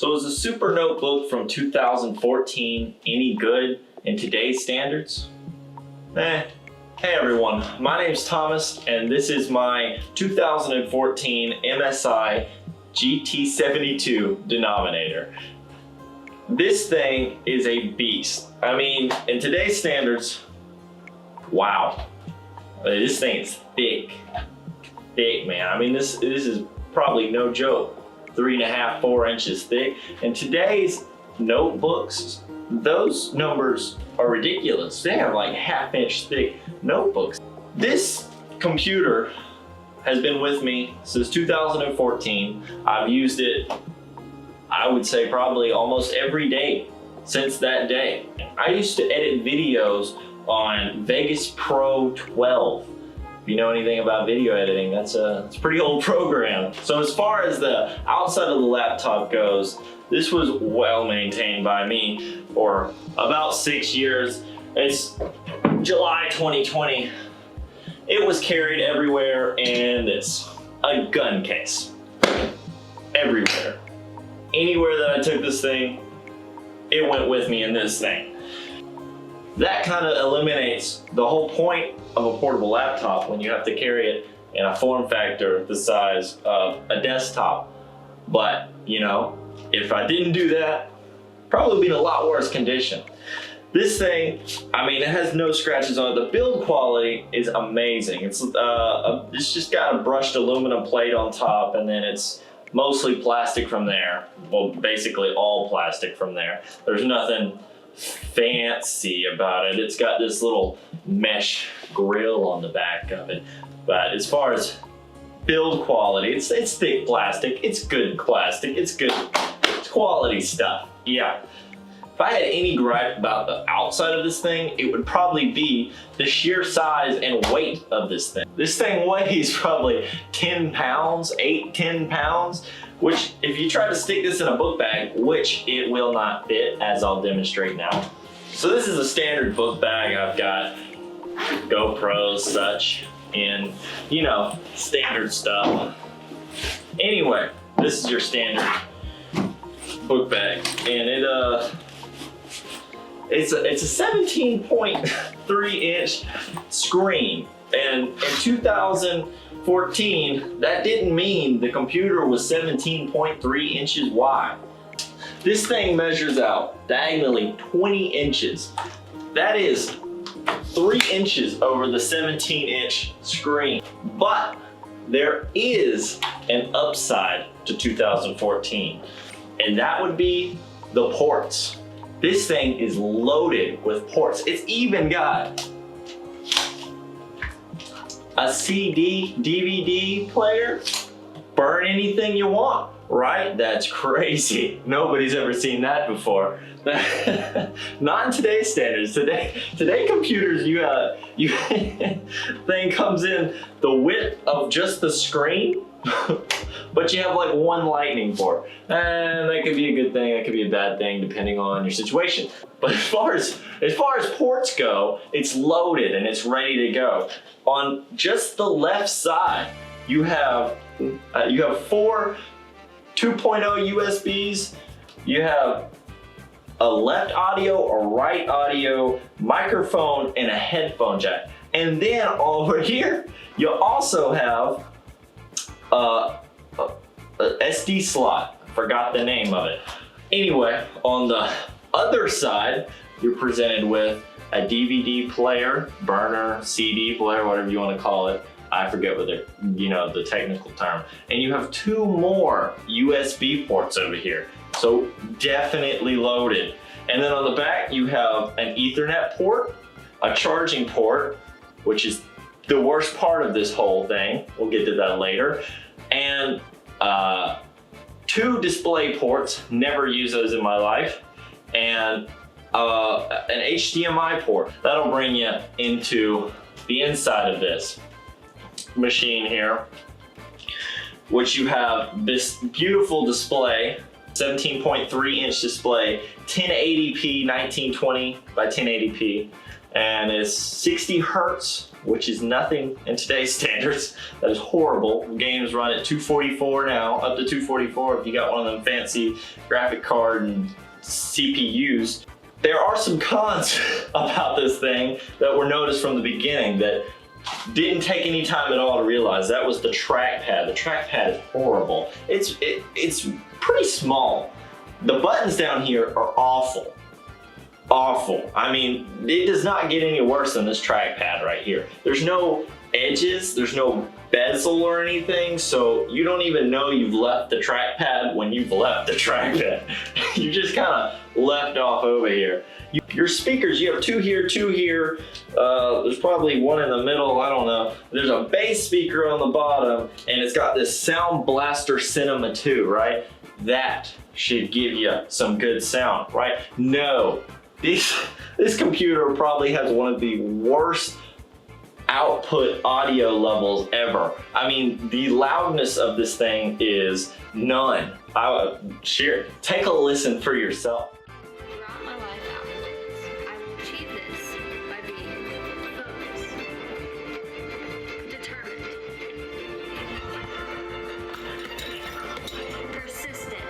So is the Super Notebook from 2014 any good in today's standards? Hey everyone, my name's Thomas and this is my 2014 MSI GT72 denominator. This thing is a beast. I mean, in today's standards, wow. This thing is thick, man. I mean, this is probably no joke. 3.5, 4 inches thick. And today's notebooks, those numbers are ridiculous. They have like ½ inch thick notebooks. This computer has been with me since 2014. I've used it, I would say probably almost every day since that day. I used to edit videos on Vegas Pro 12. If you know anything about video editing, it's a pretty old program. So as far as the outside of the laptop goes, this was well maintained by me for about 6 years. It's July 2020. It was carried everywhere in a gun case. Everywhere. Anywhere that I took this thing, it went with me in this thing. That kind of eliminates the whole point of a portable laptop when you have to carry it in a form factor the size of a desktop. But, you know, if I didn't do that, probably be in a lot worse condition. This thing, I mean, it has no scratches on it. The build quality is amazing. It's just got a brushed aluminum plate on top, and then it's mostly plastic from there. Well, basically all plastic from there. There's nothing fancy about it. It's got this little mesh grill on the back of it. But as far as build quality, it's thick plastic. It's good plastic. It's good. It's quality stuff. Yeah. If I had any gripe about the outside of this thing, it would probably be the sheer size and weight of this thing. This thing weighs probably 10 pounds, 10 pounds, which if you try to stick this in a book bag, which it will not fit, as I'll demonstrate now. So this is a standard book bag. I've got GoPros, such, and you know, standard stuff. Anyway, this is your standard book bag, and it's a 17.3 inch screen, and in 2014 that didn't mean the computer was 17.3 inches wide. This thing measures out diagonally 20 inches. That is 3 inches over the 17-inch screen. But there is an upside to 2014, and that would be the ports. This thing is loaded with ports. It's even got a CD, DVD player. Burn anything you want, right? That's crazy. Nobody's ever seen that before. Not in today's standards. Today computers, thing comes in the width of just the screen, but you have like one lightning port. And that could be a good thing, that could be a bad thing depending on your situation. But as far as ports go, it's loaded and it's ready to go. On just the left side, you have 4 2.0 USBs. You have a left audio, a right audio, microphone, and a headphone jack. And then over here, you also have a SD slot. Forgot the name of it. Anyway, on the other side, you're presented with a DVD player, burner, CD player, whatever you want to call it. I forget what the technical term. And you have 2 more USB ports over here. So definitely loaded. And then on the back, you have an Ethernet port, a charging port, which is the worst part of this whole thing. We'll get to that later. And 2 display ports, never use those in my life. And an HDMI port. That'll bring you into the inside of this machine here, which you have this beautiful display, 17.3 inch display, 1080p 1920 by 1080p, and it's 60 hertz which is nothing in today's standards. That is horrible. Games run at 244 now, up to 244 if you got one of them fancy graphic card and CPUs. There are some cons about this thing that were noticed from the beginning that didn't take any time at all to realize. That was the trackpad. The trackpad is horrible. It's pretty small. The buttons down here are awful. Awful. I mean, it does not get any worse than this trackpad right here. There's no edges, there's no bezel or anything, so you don't even know you've left the trackpad when you've left the trackpad. You just kind of left off over here. Your speakers, you have two here, there's probably one in the middle, I don't know. There's a bass speaker on the bottom, and it's got this Sound Blaster Cinema 2, right? That should give you some good sound, right? No, this computer probably has one of the worst output audio levels ever. I mean, the loudness of this thing is none. Sure, take a listen for yourself. Throughout my life afterwards, I will achieve this by being focused, determined, persistent,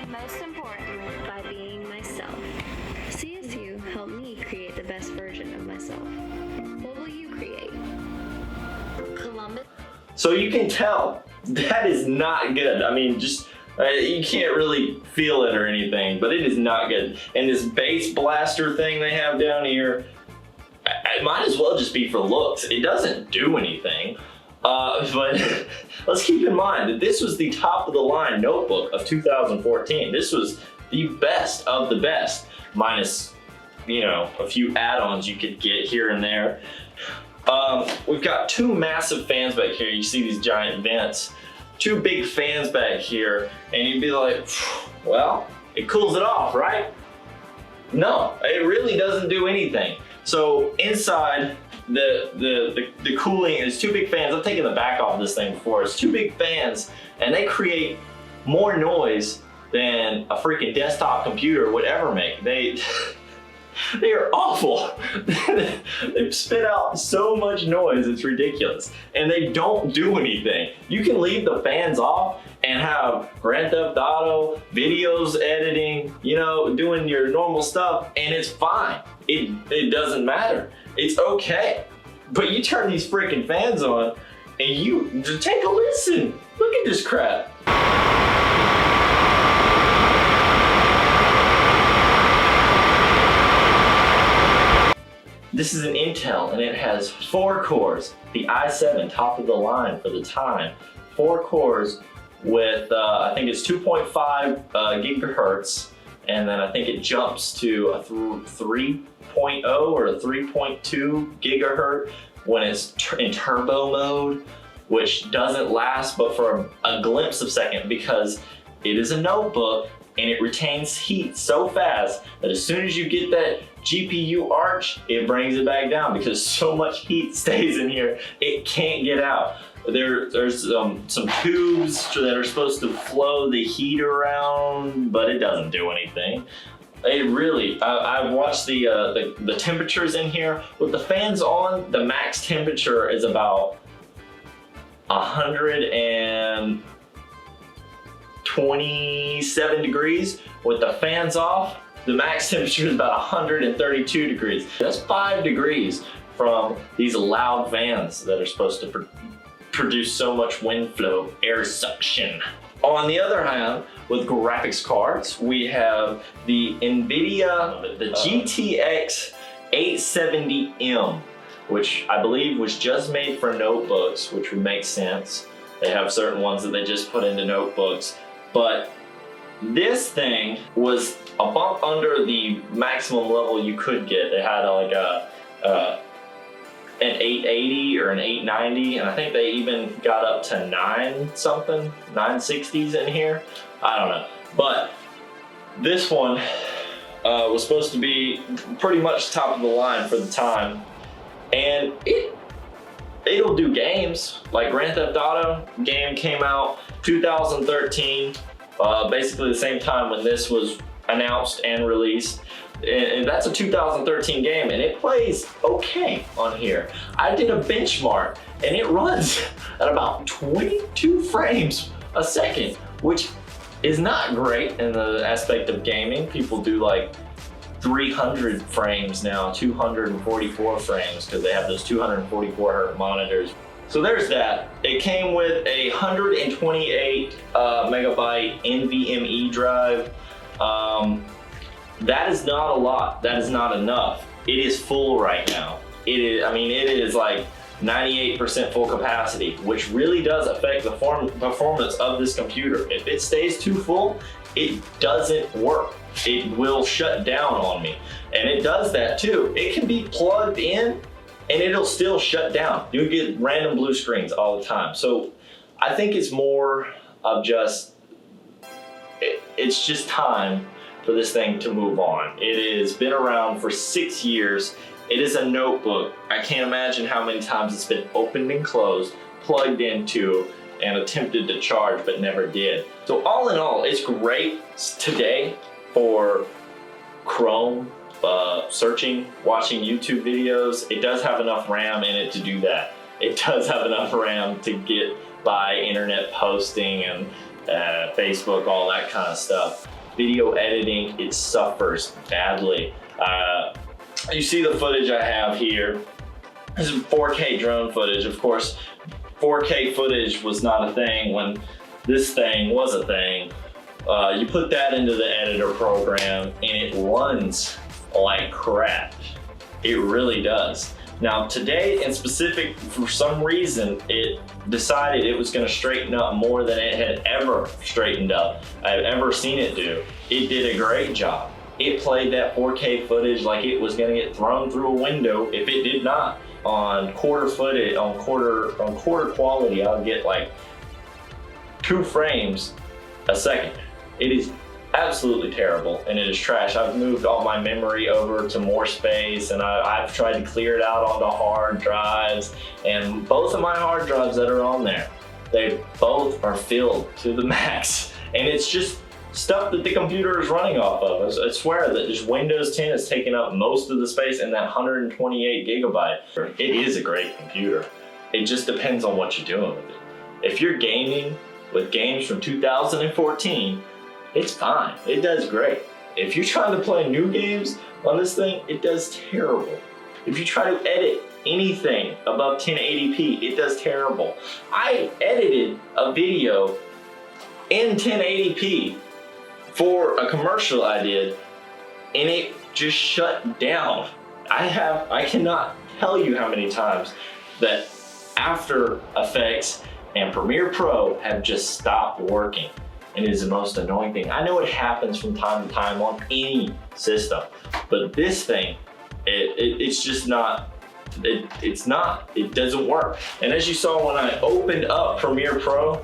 and most importantly, by being myself. CSU helped me create the best version of myself. What will you create? Columbus. So you can tell that is not good. I mean, just you can't really feel it or anything, but it is not good. And this bass blaster thing they have down here, it might as well just be for looks. It doesn't do anything. But let's keep in mind that this was the top of the line notebook of 2014. This was the best of the best, minus, you know, a few add-ons you could get here and there. We've got two massive fans back here. You see these giant vents. Two big fans back here, and you'd be like, well, it cools it off, right? No, it really doesn't do anything. So inside the cooling is two big fans. I've taken the back off this thing before. It's two big fans, and they create more noise than a freaking desktop computer would ever make. They are awful. They spit out so much noise, it's ridiculous. And they don't do anything. You can leave the fans off and have Grand Theft Auto, videos editing, you know, doing your normal stuff, and it's fine. It doesn't matter. It's okay. But you turn these freaking fans on and you just take a listen. Look at this crap. This is an Intel, and it has 4 cores. The i7, top of the line for the time. 4 cores with, I think it's 2.5 gigahertz, and then I think it jumps to a 3.0 or a 3.2 gigahertz when it's in turbo mode, which doesn't last but for a glimpse of a second, because it is a notebook and it retains heat so fast that as soon as you get that GPU arch, it brings it back down because so much heat stays in here, it can't get out. There's some tubes that are supposed to flow the heat around, but it doesn't do anything. It really, I've watched the temperatures in here. With the fans on, the max temperature is about 127 degrees. With the fans off, the max temperature is about 132 degrees. That's 5 degrees from these loud fans that are supposed to produce so much wind flow, air suction. On the other hand, with graphics cards, we have the NVIDIA, the GTX 870M, which I believe was just made for notebooks, which would make sense. They have certain ones that they just put into notebooks, but this thing was a bump under the maximum level you could get. They had like an 880 or an 890, and I think they even got up to 960s in here. I don't know, but this one was supposed to be pretty much top of the line for the time, and it'll do games. Like Grand Theft Auto game came out 2013, basically the same time when this was announced and released. and that's a 2013 game, and it plays okay on here. I did a benchmark, and it runs at about 22 frames a second, which is not great in the aspect of gaming. People do like 300 frames now, 244 frames, because they have those 244 hertz monitors. So there's that. It came with a 128 megabyte NVMe drive. That is not a lot. That is not enough. It is full right now. It is like 98% full capacity, which really does affect the performance of this computer. If it stays too full, it doesn't work. It will shut down on me. And it does that too. It can be plugged in and it'll still shut down. You get random blue screens all the time. So I think it's more of just, it's just time for this thing to move on. It has been around for 6 years. It is a notebook. I can't imagine how many times it's been opened and closed, plugged into, and attempted to charge, but never did. So all in all, it's great today for Chrome, searching, watching YouTube videos. It does have enough RAM in it to do that. It does have enough RAM to get by internet posting and Facebook, all that kind of stuff. Video editing, it suffers badly. You see the footage I have here. This is 4K drone footage. Of course, 4K footage was not a thing when this thing was a thing. You put that into the editor program and it runs like crap. It really does. Now today in specific, for some reason, it decided it was gonna straighten up more than it had ever straightened up I've ever seen it do. It did a great job. It played that 4K footage like it was gonna get thrown through a window if it did not. On quarter footage, on quarter quality, I'll get like 2 frames a second. It is absolutely terrible and it is trash. I've moved all my memory over to more space and I've tried to clear it out onto hard drives, and both of my hard drives that are on there, they both are filled to the max, and it's just stuff that the computer is running off of. I swear that just Windows 10 is taking up most of the space in that 128 gigabyte. It is a great computer. It just depends on what you're doing with it. If you're gaming with games from 2014, it's fine. It does great. If you're trying to play new games on this thing, it does terrible. If you try to edit anything above 1080p, it does terrible. I edited a video in 1080p for a commercial I did, and it just shut down. I cannot tell you how many times that After Effects and Premiere Pro have just stopped working. And it is the most annoying thing. I know it happens from time to time on any system, but this thing, it's just not, it doesn't work. And as you saw when I opened up Premiere Pro,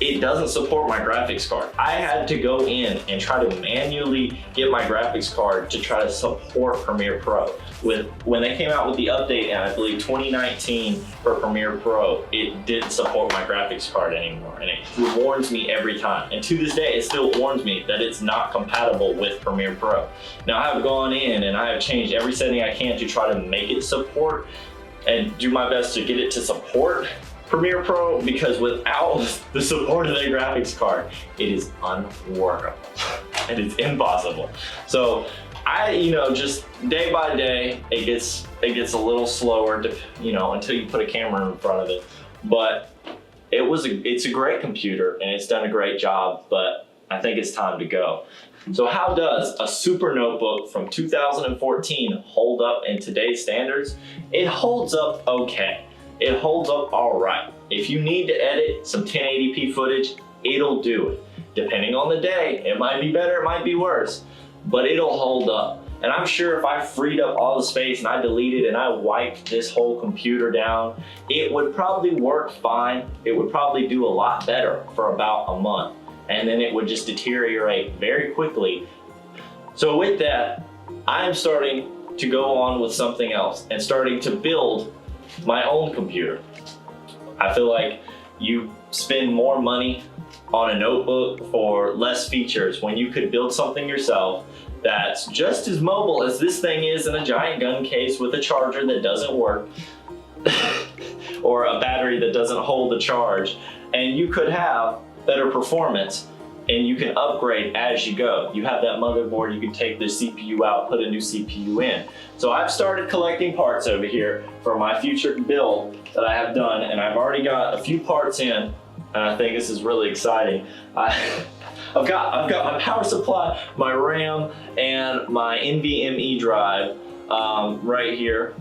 it doesn't support my graphics card. I had to go in and try to manually get my graphics card to try to support Premiere Pro. When they came out with the update in, I believe 2019 for Premiere Pro, it didn't support my graphics card anymore, and it warns me every time. And to this day, it still warns me that it's not compatible with Premiere Pro. Now I have gone in and I have changed every setting I can to try to make it support and do my best to get it to support Premiere Pro, because without the support of the graphics card, it is unworkable. It is impossible. So just day by day, it gets a little slower to, until you put a camera in front of it. But it's a great computer and it's done a great job, but I think it's time to go. So how does a super notebook from 2014 hold up in today's standards? It holds up okay. It holds up all right. If you need to edit some 1080p footage, it'll do it. Depending on the day, it might be better, it might be worse, but it'll hold up. And I'm sure if I freed up all the space and I deleted and I wiped this whole computer down, it would probably work fine. It would probably do a lot better for about a month, and then it would just deteriorate very quickly. So with that, I'm starting to go on with something else and starting to build my own computer. I feel like you spend more money on a notebook for less features when you could build something yourself that's just as mobile as this thing is in a giant gun case with a charger that doesn't work or a battery that doesn't hold a charge, and you could have better performance and you can upgrade as you go. You have that motherboard, you can take the CPU out, put a new CPU in. So I've started collecting parts over here for my future build that I have done, and I've already got a few parts in, and I think this is really exciting. I've got my power supply, my RAM, and my NVMe drive right here.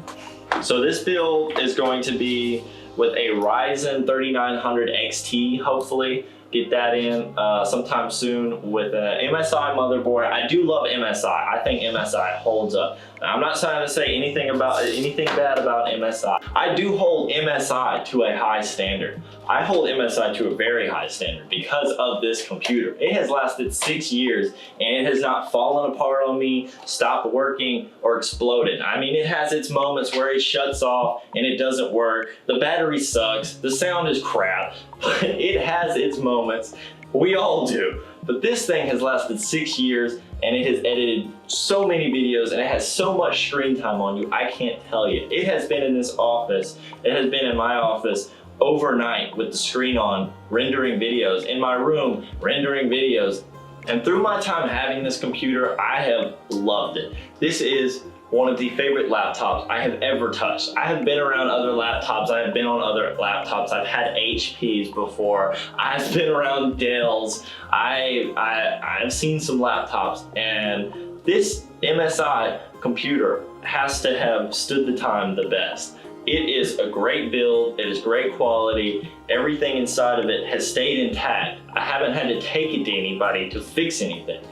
So this build is going to be with a Ryzen 3900 XT, hopefully. Get that in sometime soon with an MSI motherboard. I do love MSI. I think MSI holds up. Now, I'm not trying to say anything bad about MSI. I do hold MSI to a high standard. I hold MSI to a very high standard because of this computer. It has lasted 6 years and it has not fallen apart on me, stopped working, or exploded. I mean, it has its moments where it shuts off and it doesn't work. The battery sucks, the sound is crap, but it has its moments. We all do. But this thing has lasted 6 years and it has edited so many videos and it has so much screen time on you, I can't tell you. It has been in this office, it has been in my office overnight with the screen on, rendering videos, in my room, rendering videos. And through my time having this computer, I have loved it. This is one of the favorite laptops I have ever touched. I have been around other laptops, I have been on other laptops, I've had HPs before, I've been around Dells, I've seen some laptops, and this MSI computer has to have stood the time the best. It is a great build, it is great quality, everything inside of it has stayed intact. I haven't had to take it to anybody to fix anything.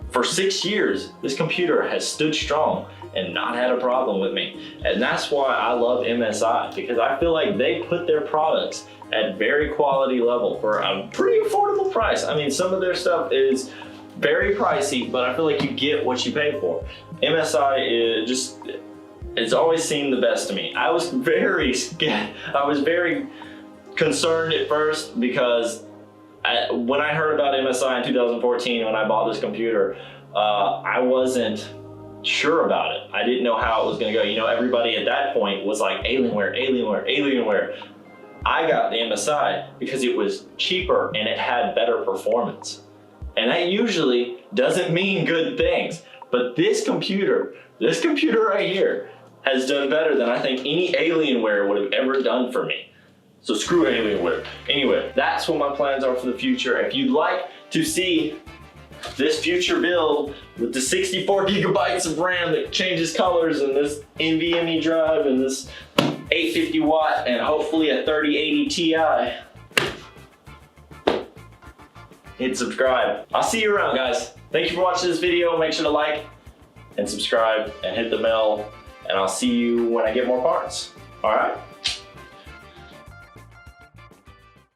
For 6 years, this computer has stood strong and not had a problem with me. And that's why I love MSI, because I feel like they put their products at very quality level for a pretty affordable price. I mean, some of their stuff is very pricey, but I feel like you get what you pay for. MSI is it's always seemed the best to me. I was very scared. I was very concerned at first because when I heard about MSI in 2014, when I bought this computer, I wasn't sure about it. I didn't know how it was gonna go. You know, everybody at that point was like, Alienware, Alienware, Alienware. I got the MSI because it was cheaper and it had better performance. And that usually doesn't mean good things. But this computer right here, has done better than I think any Alienware would have ever done for me. So screw Alienware. Anyway, that's what my plans are for the future. If you'd like to see this future build with the 64 gigabytes of RAM that changes colors and this NVMe drive and this 850 watt and hopefully a 3080 Ti, hit subscribe. I'll see you around, guys. Thank you for watching this video. Make sure to like and subscribe and hit the bell, and I'll see you when I get more parts. All right?